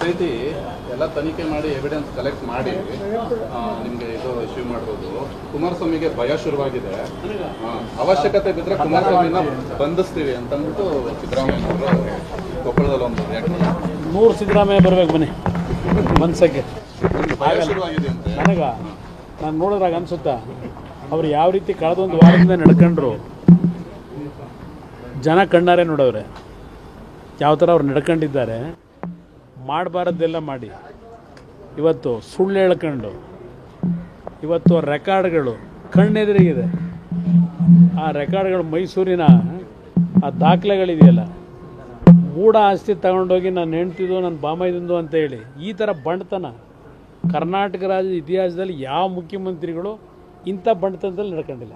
SIT ಎಲ್ಲ ತನಿಖೆ ಮಾಡಿ ಎವಿಡೆನ್ಸ್ ಕಲೆಕ್ಟ್ ಮಾಡಿ ನಿಮಗೆ ಇದು ಇಶ್ಯೂ ಮಾಡಿರೋದು. ಕುಮಾರಸ್ವಾಮಿಗೆ ಭಯ ಶುರುವಾಗಿದೆ. ಅವಶ್ಯಕತೆ ಬಿದ್ದರೆ ಕುಮಾರಸ್ವಾಮಿನ ಬಂಧಿಸ್ತೀವಿ ಅಂತಂದ್ಬಿಟ್ಟು ಸಿದ್ದರಾಮಯ್ಯ ಅವರು ಕೊಪ್ಪಳದಲ್ಲಿ ಒಂದು 100 ಸಿದ್ದರಾಮಯ್ಯ ಬರಬೇಕು ಬನ್ನಿ ಮನ್ಸಕ್ಕೆ ಶುರುವಾಗಿದೆ ಅಂತ ನಾನು ನೋಡಿದ್ರಾಗ ಅನ್ಸುತ್ತಾ ಅವ್ರು ಯಾವ ರೀತಿ ಕಳೆದೊಂದು ವಾರದಿಂದ ನಡ್ಕೊಂಡ್ರು. ಜನ ಕಣ್ಣಾರೆ ನೋಡವ್ರೆ ಯಾವ ಥರ ಅವ್ರು ನಡ್ಕೊಂಡಿದ್ದಾರೆ. ಮಾಡಬಾರದ್ದೆಲ್ಲ ಮಾಡಿ ಇವತ್ತು ಸುಳ್ಳು ಹೇಳ್ಕೊಂಡು ಇವತ್ತು ರೆಕಾರ್ಡ್ಗಳು ಕಣ್ಣೆದುರಿಗಿದೆ. ಆ ರೆಕಾರ್ಡ್ಗಳು ಮೈಸೂರಿನ ಆ ದಾಖಲೆಗಳಿದೆಯಲ್ಲ, ಮೂಢ ಆಸ್ತಿ ತಗೊಂಡೋಗಿ ನಾನು ಹೆಂಡ್ತಿದ್ದು ನನ್ನ ಬಾಮೈದಿಂದು ಅಂತ ಹೇಳಿ ಈ ಥರ ಬಂಡತನ ಕರ್ನಾಟಕ ರಾಜ್ಯದ ಇತಿಹಾಸದಲ್ಲಿ ಯಾವ ಮುಖ್ಯಮಂತ್ರಿಗಳು ಇಂಥ ಬಂಡತನದಲ್ಲಿ ನಡ್ಕೊಂಡಿಲ್ಲ.